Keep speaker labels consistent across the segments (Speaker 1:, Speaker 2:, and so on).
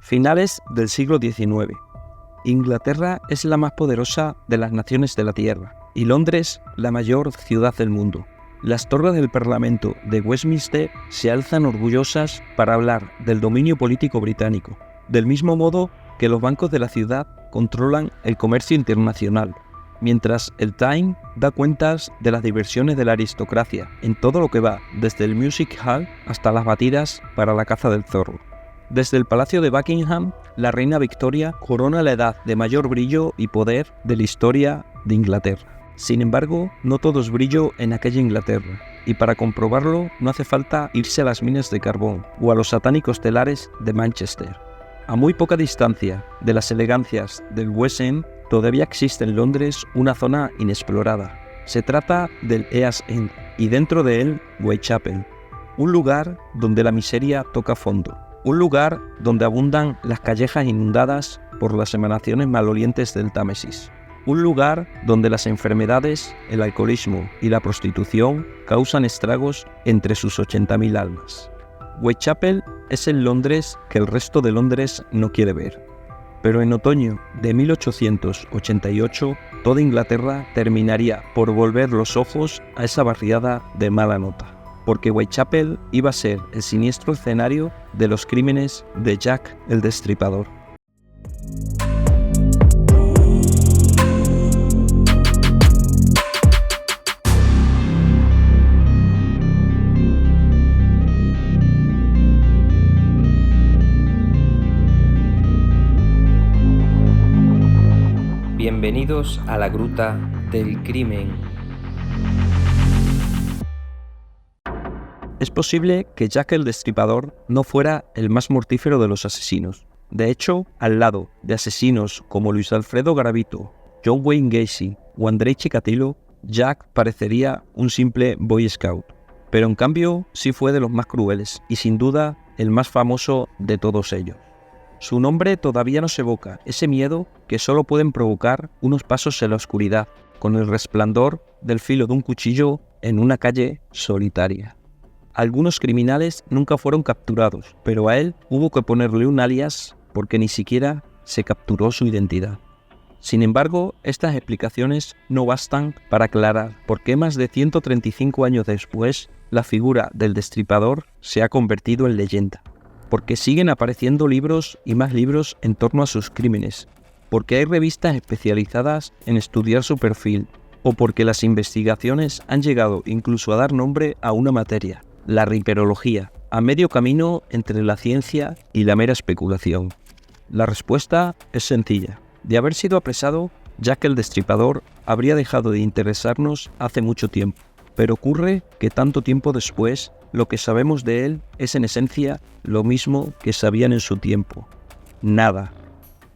Speaker 1: Finales del siglo XIX. Inglaterra es la más poderosa de las naciones de la Tierra y Londres la mayor ciudad del mundo. Las torres del Parlamento de Westminster se alzan orgullosas para hablar del dominio político británico, del mismo modo que los bancos de la ciudad controlan el comercio internacional, mientras el Time da cuentas de las diversiones de la aristocracia en todo lo que va desde el Music Hall hasta las batidas para la caza del zorro. Desde el Palacio de Buckingham, la reina Victoria corona la edad de mayor brillo y poder de la historia de Inglaterra. Sin embargo, no todo es brillo en aquella Inglaterra, y para comprobarlo no hace falta irse a las minas de carbón o a los satánicos telares de Manchester. A muy poca distancia de las elegancias del West End, todavía existe en Londres una zona inexplorada. Se trata del East End y dentro de él Whitechapel, un lugar donde la miseria toca fondo. Un lugar donde abundan las callejas inundadas por las emanaciones malolientes del Támesis. Un lugar donde las enfermedades, el alcoholismo y la prostitución causan estragos entre sus 80.000 almas. Whitechapel es el Londres que el resto de Londres no quiere ver. Pero en otoño de 1888, toda Inglaterra terminaría por volver los ojos a esa barriada de mala nota, porque Whitechapel iba a ser el siniestro escenario de los crímenes de Jack el Destripador.
Speaker 2: Bienvenidos a la Gruta del Crimen.
Speaker 1: Es posible que Jack el Destripador no fuera el más mortífero de los asesinos. De hecho, al lado de asesinos como Luis Alfredo Garavito, John Wayne Gacy o Andrei Chikatilo, Jack parecería un simple Boy Scout. Pero en cambio sí fue de los más crueles y sin duda el más famoso de todos ellos. Su nombre todavía nos evoca ese miedo que solo pueden provocar unos pasos en la oscuridad, con el resplandor del filo de un cuchillo en una calle solitaria. Algunos criminales nunca fueron capturados, pero a él hubo que ponerle un alias porque ni siquiera se capturó su identidad. Sin embargo, estas explicaciones no bastan para aclarar por qué más de 135 años después la figura del Destripador se ha convertido en leyenda. Porque siguen apareciendo libros y más libros en torno a sus crímenes, porque hay revistas especializadas en estudiar su perfil, o porque las investigaciones han llegado incluso a dar nombre a una materia, la riperología, a medio camino entre la ciencia y la mera especulación. La respuesta es sencilla. De haber sido apresado, Jack el Destripador habría dejado de interesarnos hace mucho tiempo, pero ocurre que tanto tiempo después, lo que sabemos de él es en esencia lo mismo que sabían en su tiempo. Nada.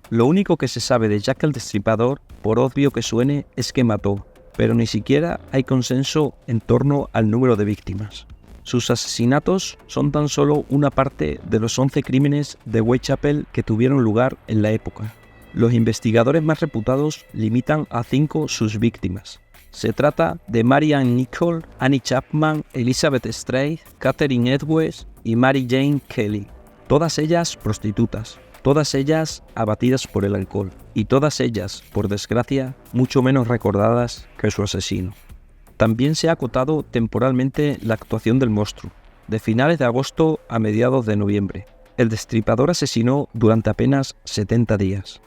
Speaker 1: Lo único que se sabe de Jack el Destripador, por obvio que suene, es que mató, pero ni siquiera hay consenso en torno al número de víctimas. Sus asesinatos son tan solo una parte de los 11 crímenes de Whitechapel que tuvieron lugar en la época. Los investigadores más reputados limitan a 5 sus víctimas. Se trata de Mary Ann Nicol, Annie Chapman, Elizabeth Strayed, Catherine Edwards y Mary Jane Kelly. Todas ellas prostitutas, todas ellas abatidas por el alcohol y todas ellas, por desgracia, mucho menos recordadas que su asesino. También se ha acotado temporalmente la actuación del monstruo, de finales de agosto a mediados de noviembre. El Destripador asesinó durante apenas 70 días.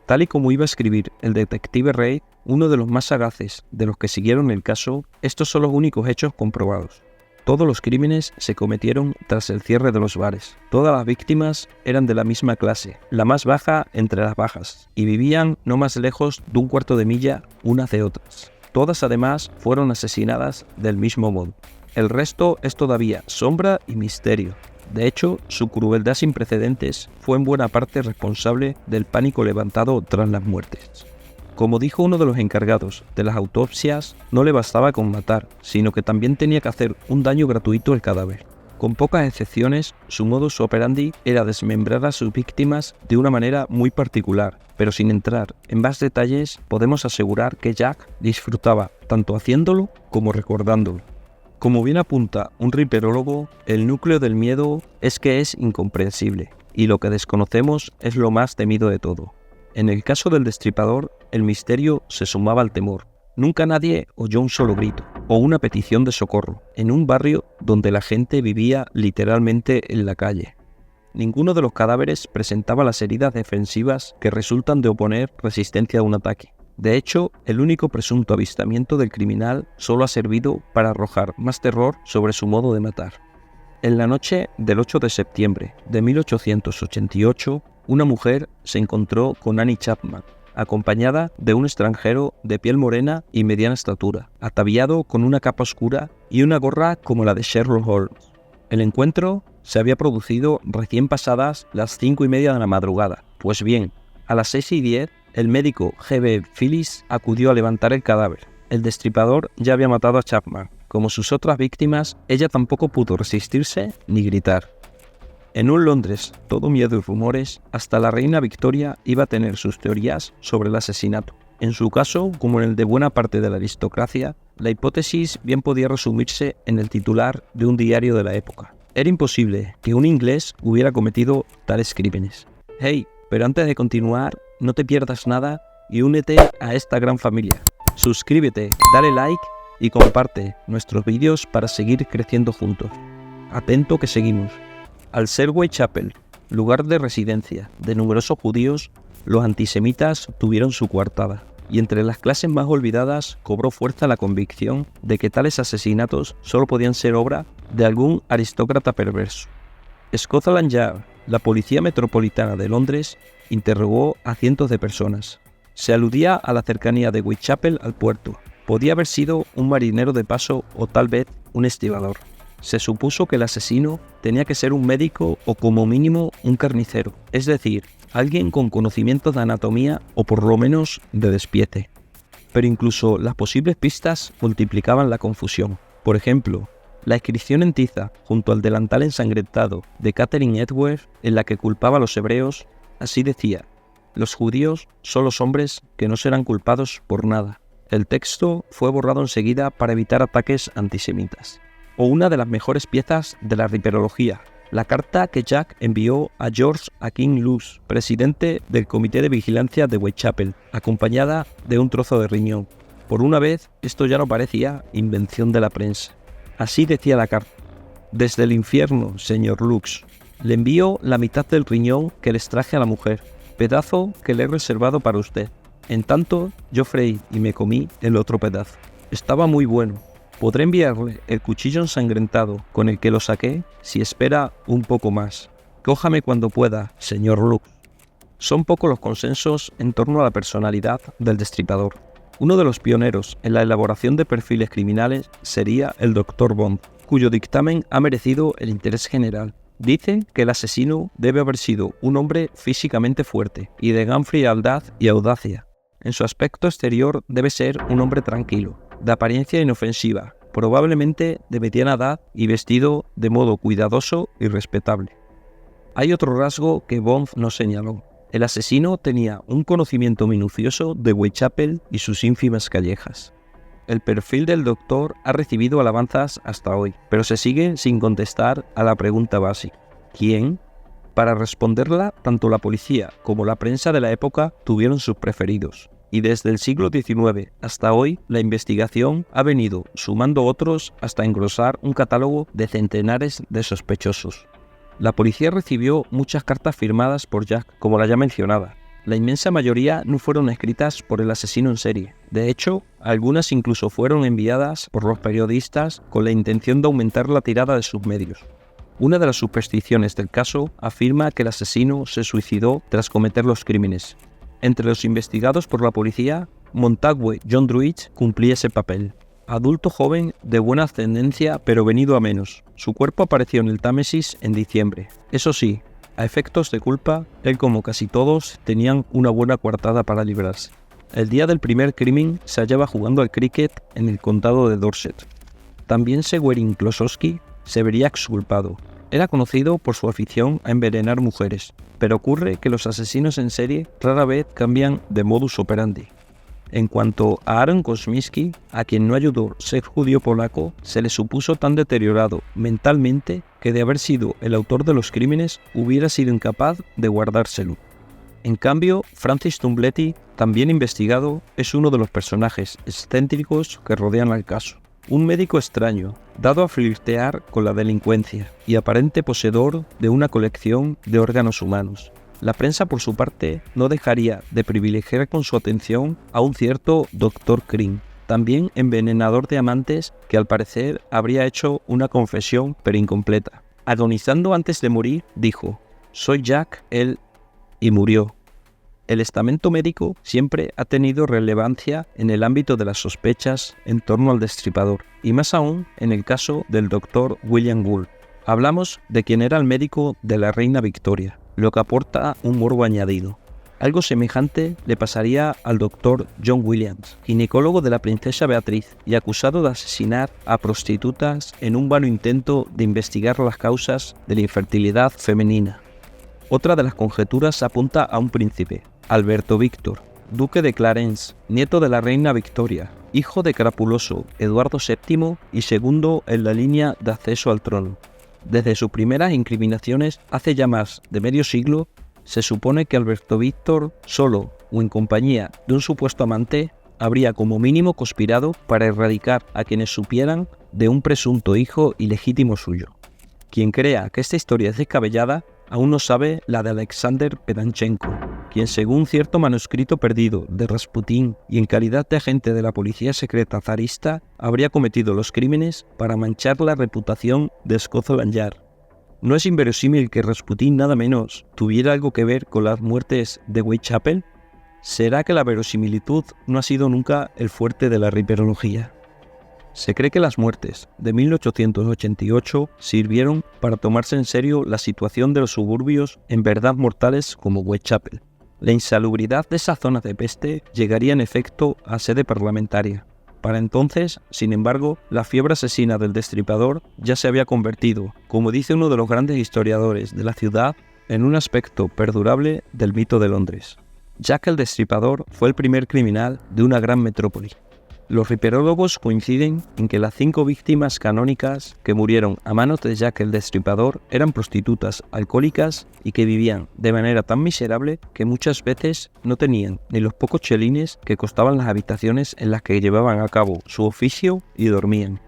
Speaker 1: Tal y como iba a escribir el detective Reid, uno de los más sagaces de los que siguieron el caso, estos son los únicos hechos comprobados. Todos los crímenes se cometieron tras el cierre de los bares. Todas las víctimas eran de la misma clase, la más baja entre las bajas, y vivían no más lejos de un cuarto de milla unas de otras. Todas además fueron asesinadas del mismo modo. El resto es todavía sombra y misterio. De hecho, su crueldad sin precedentes fue en buena parte responsable del pánico levantado tras las muertes. Como dijo uno de los encargados de las autopsias, no le bastaba con matar, sino que también tenía que hacer un daño gratuito al cadáver. Con pocas excepciones, su modus operandi era desmembrar a sus víctimas de una manera muy particular, pero sin entrar en más detalles, podemos asegurar que Jack disfrutaba tanto haciéndolo como recordándolo. Como bien apunta un riperólogo, el núcleo del miedo es que es incomprensible, y lo que desconocemos es lo más temido de todo. En el caso del Destripador, el misterio se sumaba al temor. Nunca nadie oyó un solo grito o una petición de socorro en un barrio donde la gente vivía literalmente en la calle. Ninguno de los cadáveres presentaba las heridas defensivas que resultan de oponer resistencia a un ataque. De hecho, el único presunto avistamiento del criminal solo ha servido para arrojar más terror sobre su modo de matar. En la noche del 8 de septiembre de 1888, una mujer se encontró con Annie Chapman, acompañada de un extranjero de piel morena y mediana estatura, ataviado con una capa oscura y una gorra como la de Sherlock Holmes. El encuentro se había producido recién pasadas las 5:30 de la madrugada. Pues bien, a las 6:10, el médico G.B. Phillips acudió a levantar el cadáver. El Destripador ya había matado a Chapman. Como sus otras víctimas, ella tampoco pudo resistirse ni gritar. En un Londres todo miedo y rumores, hasta la reina Victoria iba a tener sus teorías sobre el asesinato. En su caso, como en el de buena parte de la aristocracia, la hipótesis bien podía resumirse en el titular de un diario de la época. Era imposible que un inglés hubiera cometido tales crímenes. Hey, pero antes de continuar, no te pierdas nada y únete a esta gran familia. Suscríbete, dale like y comparte nuestros vídeos para seguir creciendo juntos. Atento que seguimos. Al ser Whitechapel lugar de residencia de numerosos judíos, los antisemitas tuvieron su coartada, y entre las clases más olvidadas cobró fuerza la convicción de que tales asesinatos solo podían ser obra de algún aristócrata perverso. Scotland Yard, la policía metropolitana de Londres, interrogó a cientos de personas. Se aludía a la cercanía de Whitechapel al puerto. Podía haber sido un marinero de paso o tal vez un estibador. Se supuso que el asesino tenía que ser un médico o como mínimo un carnicero, es decir, alguien con conocimientos de anatomía o por lo menos de despiece. Pero incluso las posibles pistas multiplicaban la confusión. Por ejemplo, la inscripción en tiza junto al delantal ensangrentado de Catherine Edwards, en la que culpaba a los hebreos, así decía: los judíos son los hombres que no serán culpados por nada. El texto fue borrado enseguida para evitar ataques antisemitas. O una de las mejores piezas de la riperología, la carta que Jack envió a George Akin Luce, presidente del Comité de Vigilancia de Whitechapel, acompañada de un trozo de riñón. Por una vez, esto ya no parecía invención de la prensa. Así decía la carta: desde el infierno, señor Lux, le envío la mitad del riñón que les traje a la mujer, pedazo que le he reservado para usted. En tanto, yo freí y me comí el otro pedazo. Estaba muy bueno. Podré enviarle el cuchillo ensangrentado con el que lo saqué si espera un poco más. Cójame cuando pueda, señor Lux. Son pocos los consensos en torno a la personalidad del Destripador. Uno de los pioneros en la elaboración de perfiles criminales sería el Dr. Bond, cuyo dictamen ha merecido el interés general. Dicen que el asesino debe haber sido un hombre físicamente fuerte y de gran frialdad y audacia. En su aspecto exterior debe ser un hombre tranquilo, de apariencia inofensiva, probablemente de mediana edad y vestido de modo cuidadoso y respetable. Hay otro rasgo que Bond nos señaló. El asesino tenía un conocimiento minucioso de Whitechapel y sus ínfimas callejas. El perfil del doctor ha recibido alabanzas hasta hoy, pero se sigue sin contestar a la pregunta básica: ¿quién? Para responderla, tanto la policía como la prensa de la época tuvieron sus preferidos. Y desde el siglo XIX hasta hoy, la investigación ha venido sumando otros hasta engrosar un catálogo de centenares de sospechosos. La policía recibió muchas cartas firmadas por Jack, como la ya mencionada. La inmensa mayoría no fueron escritas por el asesino en serie. De hecho, algunas incluso fueron enviadas por los periodistas con la intención de aumentar la tirada de sus medios. Una de las supersticiones del caso afirma que el asesino se suicidó tras cometer los crímenes. Entre los investigados por la policía, Montague John Druitt cumplía ese papel. Adulto joven de buena ascendencia pero venido a menos. Su cuerpo apareció en el Támesis en diciembre. Eso sí, a efectos de culpa, él como casi todos tenían una buena coartada para librarse. El día del primer crimen se hallaba jugando al cricket en el condado de Dorset. También Sewerin Klosowski se vería exculpado. Era conocido por su afición a envenenar mujeres, pero ocurre que los asesinos en serie rara vez cambian de modus operandi. En cuanto a Aaron Kosminski, a quien no ayudó ser judío polaco, se le supuso tan deteriorado mentalmente que de haber sido el autor de los crímenes hubiera sido incapaz de guardárselo. En cambio, Francis Tumbletti, también investigado, es uno de los personajes excéntricos que rodean al caso. Un médico extraño, dado a flirtear con la delincuencia y aparente poseedor de una colección de órganos humanos. La prensa, por su parte, no dejaría de privilegiar con su atención a un cierto Dr. Kring, también envenenador de amantes que al parecer habría hecho una confesión pero incompleta. Agonizando antes de morir, dijo: «Soy Jack, y murió». El estamento médico siempre ha tenido relevancia en el ámbito de las sospechas en torno al destripador, y más aún en el caso del Dr. William Gould. Hablamos de quien era el médico de la reina Victoria, lo que aporta un morbo añadido. Algo semejante le pasaría al Dr. John Williams, ginecólogo de la princesa Beatriz y acusado de asesinar a prostitutas en un vano intento de investigar las causas de la infertilidad femenina. Otra de las conjeturas apunta a un príncipe, Alberto Víctor, duque de Clarence, nieto de la reina Victoria, hijo de crapuloso Eduardo VII y segundo en la línea de acceso al trono. Desde sus primeras incriminaciones hace ya más de medio siglo, se supone que Alberto Víctor, solo o en compañía de un supuesto amante, habría como mínimo conspirado para erradicar a quienes supieran de un presunto hijo ilegítimo suyo. Quien crea que esta historia es descabellada, aún no sabe la de Alexander Pedanchenko, quien según cierto manuscrito perdido de Rasputín y en calidad de agente de la policía secreta zarista, habría cometido los crímenes para manchar la reputación de Scotland Yard. ¿No es inverosímil que Rasputín nada menos tuviera algo que ver con las muertes de Whitechapel? ¿Será que la verosimilitud no ha sido nunca el fuerte de la riperología? Se cree que las muertes de 1888 sirvieron para tomarse en serio la situación de los suburbios en verdad mortales como Whitechapel. La insalubridad de esas zonas de peste llegaría en efecto a sede parlamentaria. Para entonces, sin embargo, la fiebre asesina del destripador ya se había convertido, como dice uno de los grandes historiadores de la ciudad, en un aspecto perdurable del mito de Londres. Jack el Destripador fue el primer criminal de una gran metrópoli. Los riperólogos coinciden en que las 5 víctimas canónicas que murieron a manos de Jack el Destripador eran prostitutas alcohólicas y que vivían de manera tan miserable que muchas veces no tenían ni los pocos chelines que costaban las habitaciones en las que llevaban a cabo su oficio y dormían.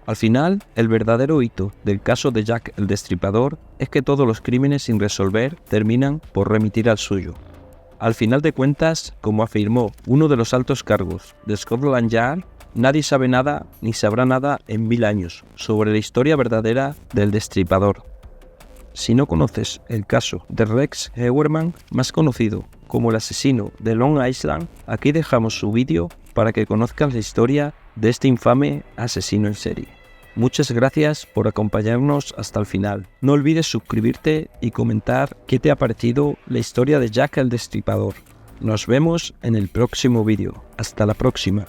Speaker 1: Al final, el verdadero hito del caso de Jack el Destripador es que todos los crímenes sin resolver terminan por remitir al suyo. Al final de cuentas, como afirmó uno de los altos cargos de Scotland Yard, nadie sabe nada ni sabrá nada en 1000 años sobre la historia verdadera del destripador. Si no conoces el caso de Rex Heuermann, más conocido como el asesino de Long Island, aquí dejamos su vídeo para que conozcas la historia de este infame asesino en serie. Muchas gracias por acompañarnos hasta el final. No olvides suscribirte y comentar qué te ha parecido la historia de Jack el Destripador. Nos vemos en el próximo vídeo. Hasta la próxima.